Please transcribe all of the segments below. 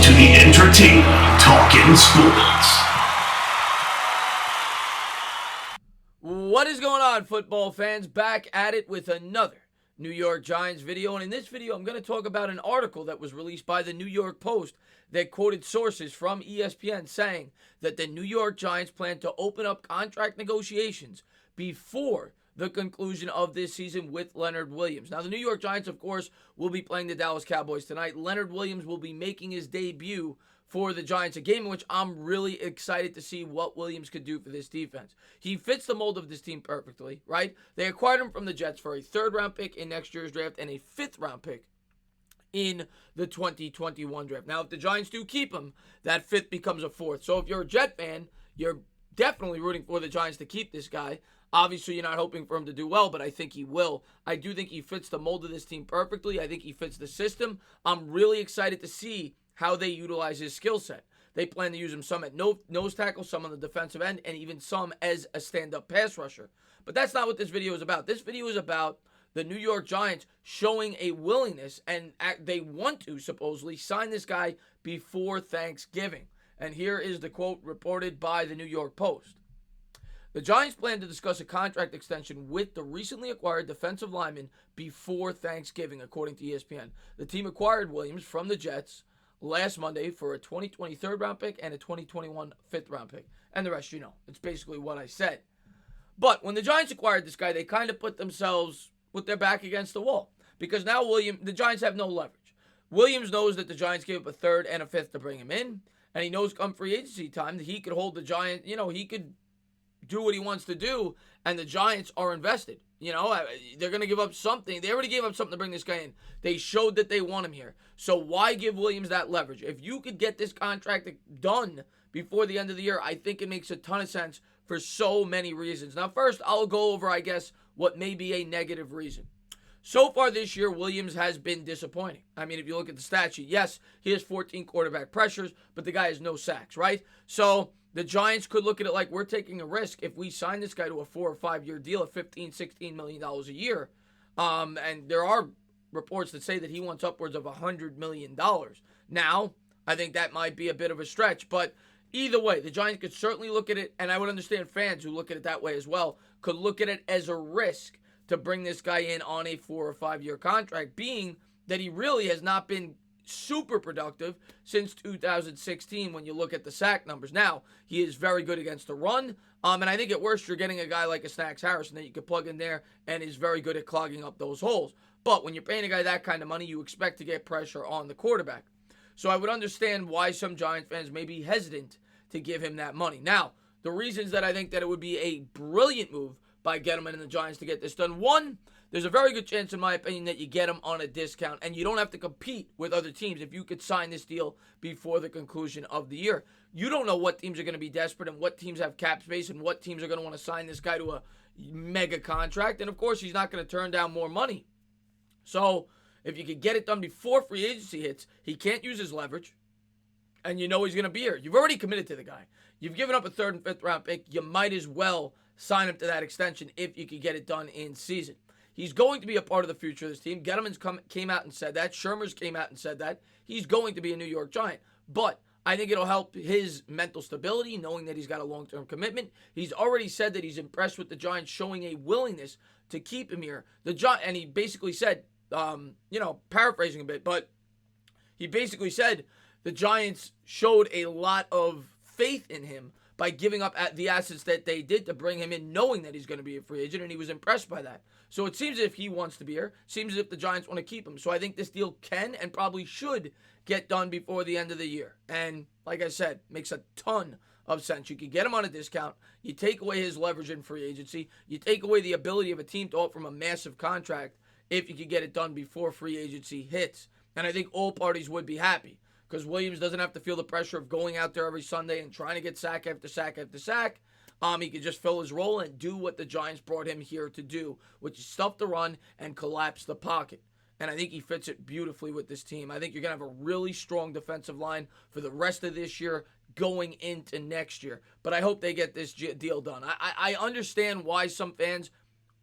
to the entertainment Talking Sports. What is going on, football fans? Back at it with another New York Giants video. And in this video, I'm going to talk about an article that was released by the New York Post that quoted sources from ESPN saying that the New York Giants plan to open up contract negotiations before the conclusion of this season with Leonard Williams. Now, the New York Giants, of course, will be playing the Dallas Cowboys tonight. Leonard Williams will be making his debut for the Giants, a game in which I'm really excited to see what Williams could do for this defense. He fits the mold of this team perfectly, right? They acquired him from the Jets for a third-round pick in next year's draft and a fifth-round pick in the 2021 draft. Now, if the Giants do keep him, that fifth becomes a fourth. So if you're a Jet fan, you're definitely rooting for the Giants to keep this guy. Obviously, you're not hoping for him to do well, but I think he will. I do think he fits the mold of this team perfectly. I think he fits the system. I'm really excited to see how they utilize his skill set. They plan to use him some at nose tackle, some on the defensive end, and even some as a stand-up pass rusher. But that's not what this video is about. This video is about the New York Giants showing a willingness, and they want to supposedly sign this guy before Thanksgiving. And here is the quote reported by the New York Post. The Giants plan to discuss a contract extension with the recently acquired defensive lineman before Thanksgiving, according to ESPN. The team acquired Williams from the Jets last Monday for a 2020 third-round pick and a 2021 fifth-round pick. And the rest, you know, it's basically what I said. But when the Giants acquired this guy, they kind of put themselves with their back against the wall. Because now the Giants have no leverage. Williams knows that the Giants gave up a third and a fifth to bring him in. And he knows come free agency time that he could hold the Giants, he could do what he wants to do, and the Giants are invested. They're going to give up something. They already gave up something to bring this guy in. They showed that they want him here. So why give Williams that leverage? If you could get this contract done before the end of the year, I think it makes a ton of sense for so many reasons. Now, first, I'll go over, I guess, what may be a negative reason. So far this year, Williams has been disappointing. I mean, if you look at the stat sheet, yes, he has 14 quarterback pressures, but the guy has no sacks, right? So the Giants could look at it like we're taking a risk if we sign this guy to a 4 or 5 year deal at $15-16 million a year. And there are reports that say that he wants upwards of $100 million. Now, I think that might be a bit of a stretch, but either way, the Giants could certainly look at it, and I would understand fans who look at it that way as well, could look at it as a risk to bring this guy in on a 4 or 5 year contract, being that he really has not been super productive since 2016 when you look at the sack numbers. Now, he is very good against the run, and I think at worst you're getting a guy like a Snacks Harrison that you could plug in there and is very good at clogging up those holes. But when you're paying a guy that kind of money, you expect to get pressure on the quarterback. So I would understand why some Giant fans may be hesitant to give him that money. Now, the reasons that I think that it would be a brilliant move by Gettleman and the Giants to get this done. One, there's a very good chance, in my opinion, that you get him on a discount, and you don't have to compete with other teams if you could sign this deal before the conclusion of the year. You don't know what teams are going to be desperate and what teams have cap space and what teams are going to want to sign this guy to a mega contract. And, of course, he's not going to turn down more money. So if you could get it done before free agency hits, he can't use his leverage, and you know he's going to be here. You've already committed to the guy. You've given up a third and fifth round pick. You might as well sign him to that extension if you could get it done in season. He's going to be a part of the future of this team. Gettleman's came out and said that. Shermer's came out and said that. He's going to be a New York Giant. But I think it'll help his mental stability, knowing that he's got a long-term commitment. He's already said that he's impressed with the Giants showing a willingness to keep him here. And he basically said, paraphrasing a bit, but he basically said the Giants showed a lot of faith in him by giving up the assets that they did to bring him in, knowing that he's going to be a free agent, and he was impressed by that. So it seems as if he wants to be here. Seems as if the Giants want to keep him. So I think this deal can and probably should get done before the end of the year. And like I said, makes a ton of sense. You could get him on a discount. You take away his leverage in free agency. You take away the ability of a team to offer him a massive contract if you could get it done before free agency hits. And I think all parties would be happy, because Williams doesn't have to feel the pressure of going out there every Sunday and trying to get sack after sack after sack. He could just fill his role and do what the Giants brought him here to do, which is stuff the run and collapse the pocket. And I think he fits it beautifully with this team. I think you're going to have a really strong defensive line for the rest of this year going into next year. But I hope they get this deal done. I understand why some fans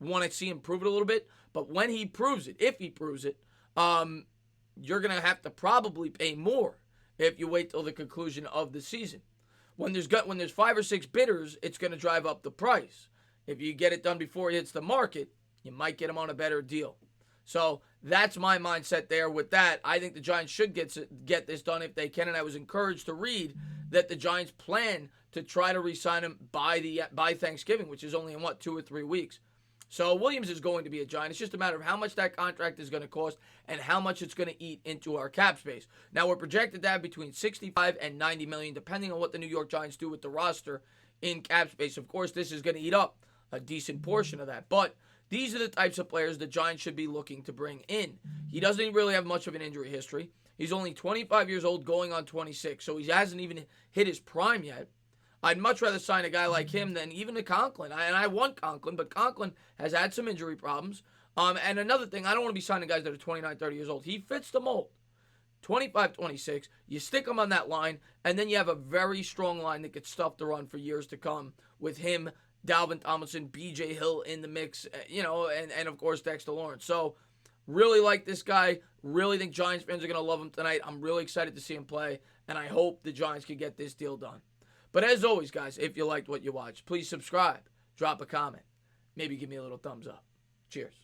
want to see him prove it a little bit, but when he proves it, if he proves it, you're going to have to probably pay more if you wait till the conclusion of the season. When there's 5 or 6 bidders, it's going to drive up the price. If you get it done before it hits the market, you might get him on a better deal. So that's my mindset there. With that, I think the Giants should get this done if they can, and I was encouraged to read that the Giants plan to try to re-sign him by Thanksgiving, which is only in 2 or 3 weeks. So Williams is going to be a Giant. It's just a matter of how much that contract is going to cost and how much it's going to eat into our cap space. Now, we're projected to have between $65 and $90 million, depending on what the New York Giants do with the roster in cap space. Of course, this is going to eat up a decent portion of that. But these are the types of players the Giants should be looking to bring in. He doesn't really have much of an injury history. He's only 25 years old, going on 26, so he hasn't even hit his prime yet. I'd much rather sign a guy like him than even a Conklin. And I want Conklin, but Conklin has had some injury problems. And another thing, I don't want to be signing guys that are 29, 30 years old. He fits the mold. 25, 26, you stick him on that line, and then you have a very strong line that gets stuff to run for years to come with him, Dalvin Tomlinson, B.J. Hill in the mix, and of course Dexter Lawrence. So really like this guy. Really think Giants fans are going to love him tonight. I'm really excited to see him play, and I hope the Giants can get this deal done. But as always, guys, if you liked what you watched, please subscribe, drop a comment, maybe give me a little thumbs up. Cheers.